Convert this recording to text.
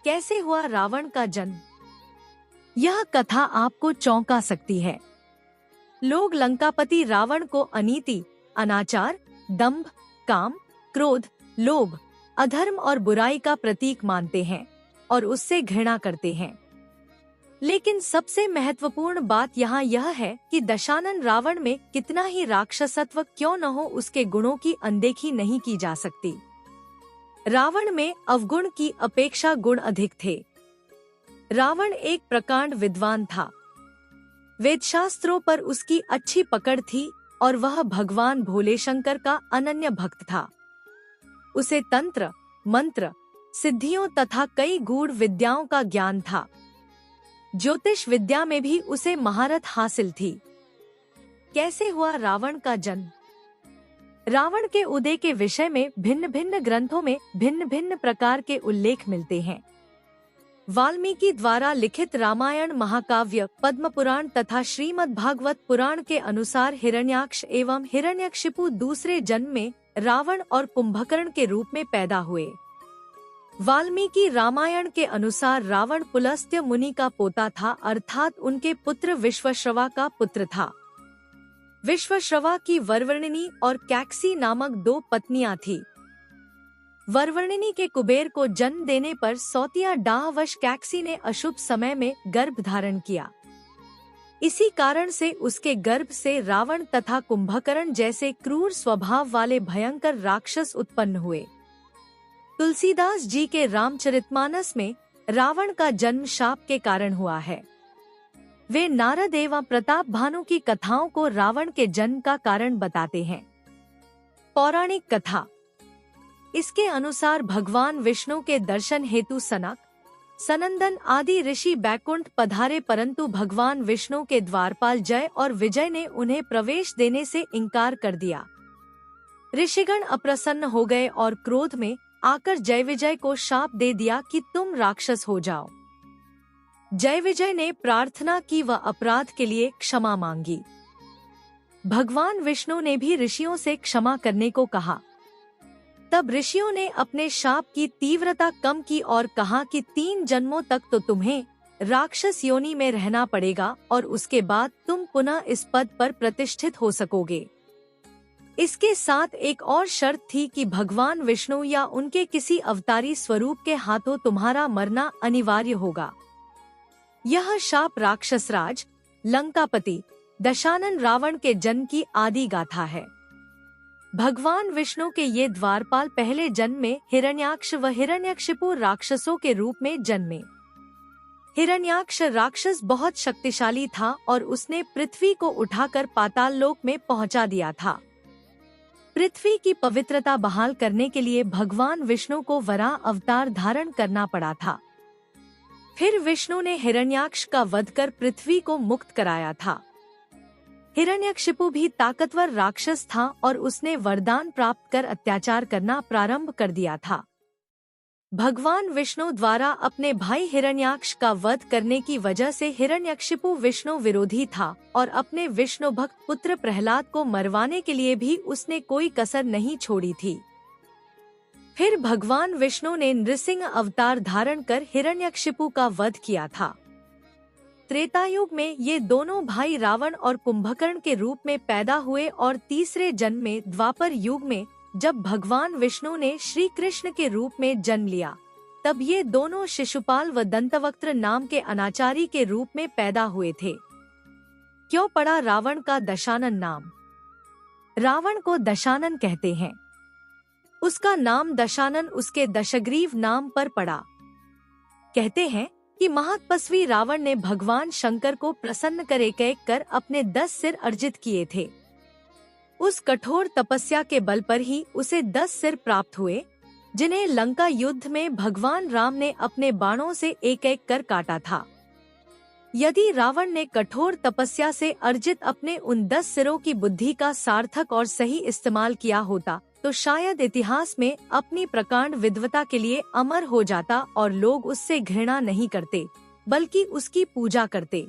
कैसे हुआ रावण का जन्म। यह कथा आपको चौंका सकती है। लोग लंकापति रावण को अनीति, अनाचार, दंभ, काम, क्रोध, लोभ, अधर्म और बुराई का प्रतीक मानते हैं और उससे घृणा करते हैं। लेकिन सबसे महत्वपूर्ण बात यहाँ यह है कि दशानन रावण में कितना ही राक्षसत्व क्यों न हो, उसके गुणों की अनदेखी नहीं की जा सकती। रावण में अवगुण की अपेक्षा गुण अधिक थे। रावण एक प्रकांड विद्वान था। वेदशास्त्रों पर उसकी अच्छी पकड़ थी और वह भगवान भोले शंकर का अनन्य भक्त था। उसे तंत्र, मंत्र, सिद्धियों तथा कई गूढ़ विद्याओं का ज्ञान था। ज्योतिष विद्या में भी उसे महारत हासिल थी। कैसे हुआ रावण का जन्म। रावण के उदय के विषय में भिन्न भिन्न ग्रंथों में भिन्न भिन्न प्रकार के उल्लेख मिलते हैं। वाल्मीकि द्वारा लिखित रामायण महाकाव्य, पद्म पुराण तथा श्रीमद् भागवत पुराण के अनुसार हिरण्याक्ष एवं हिरण्यकशिपु दूसरे जन्म में रावण और कुंभकर्ण के रूप में पैदा हुए। वाल्मीकि रामायण के अनुसार रावण पुलस्त्य मुनि का पोता था, अर्थात उनके पुत्र विश्वश्रवा का पुत्र था। विश्वश्रवा की वरवर्णिनी और कैकसी नामक दो पत्नियां थीं। वरवर्णिनी के कुबेर को जन्म देने पर सौतिया डाहवश कैकसी ने अशुभ समय में गर्भ धारण किया। इसी कारण से उसके गर्भ से रावण तथा कुंभकर्ण जैसे क्रूर स्वभाव वाले भयंकर राक्षस उत्पन्न हुए। तुलसीदास जी के रामचरितमानस में रावण का जन्म शाप के कारण हुआ है। वे नारद एवं प्रताप भानु की कथाओं को रावण के जन्म का कारण बताते हैं। पौराणिक कथा। इसके अनुसार भगवान विष्णु के दर्शन हेतु सनक, सनंदन आदि ऋषि बैकुंठ पधारे, परंतु भगवान विष्णु के द्वारपाल जय और विजय ने उन्हें प्रवेश देने से इनकार कर दिया। ऋषिगण अप्रसन्न हो गए और क्रोध में आकर जय विजय को शाप दे दिया कि तुम राक्षस हो जाओ। जय विजय ने प्रार्थना की व अपराध के लिए क्षमा मांगी। भगवान विष्णु ने भी ऋषियों से क्षमा करने को कहा। तब ऋषियों ने अपने शाप की तीव्रता कम की और कहा कि 3 जन्मों तक तो तुम्हें राक्षस योनि में रहना पड़ेगा और उसके बाद तुम पुनः इस पद पर प्रतिष्ठित हो सकोगे। इसके साथ एक और शर्त थी कि भगवान विष्णु या उनके किसी अवतारी स्वरूप के हाथों तुम्हारा मरना अनिवार्य होगा। यह शाप राक्षसराज लंकापति दशानन रावण के जन्म की आदि गाथा है। भगवान विष्णु के ये द्वारपाल पहले जन्म में हिरण्याक्ष व हिरण्यकशिपु राक्षसों के रूप में जन्मे। हिरण्याक्ष राक्षस बहुत शक्तिशाली था और उसने पृथ्वी को उठाकर पाताल लोक में पहुंचा दिया था। पृथ्वी की पवित्रता बहाल करने के लिए भगवान विष्णु को वराह अवतार धारण करना पड़ा था। फिर विष्णु ने हिरण्याक्ष का वध कर पृथ्वी को मुक्त कराया था। हिरण्यकशिपु भी ताकतवर राक्षस था और उसने वरदान प्राप्त कर अत्याचार करना प्रारंभ कर दिया था। भगवान विष्णु द्वारा अपने भाई हिरण्याक्ष का वध करने की वजह से हिरण्यकशिपु विष्णु विरोधी था और अपने विष्णु भक्त पुत्र प्रहलाद को मरवाने के लिए भी उसने कोई कसर नहीं छोड़ी थी। फिर भगवान विष्णु ने नृसिंह अवतार धारण कर हिरण्यकशिपु का वध किया था। त्रेतायुग में ये दोनों भाई रावण और कुंभकर्ण के रूप में पैदा हुए और तीसरे जन्म में द्वापर युग में जब भगवान विष्णु ने श्री कृष्ण के रूप में जन्म लिया, तब ये दोनों शिशुपाल व दंतवक्त्र नाम के अनाचारी के रूप में पैदा हुए थे। क्यों पड़ा रावण का दशानन नाम। रावण को दशानन कहते हैं। उसका नाम दशानन उसके दशग्रीव नाम पर पड़ा। कहते हैं कि महातपस्वी रावण ने भगवान शंकर को प्रसन्न कर अपने 10 सिर अर्जित किए थे। उस कठोर तपस्या के बल पर ही उसे 10 सिर प्राप्त हुए, जिन्हें लंका युद्ध में भगवान राम ने अपने बाणों से एक एक कर काटा था। यदि रावण ने कठोर तपस्या से अर्जित अपने उन 10 सिरों की बुद्धि का सार्थक और सही इस्तेमाल किया होता तो शायद इतिहास में अपनी प्रकांड विद्वता के लिए अमर हो जाता और लोग उससे घृणा नहीं करते बल्कि उसकी पूजा करते।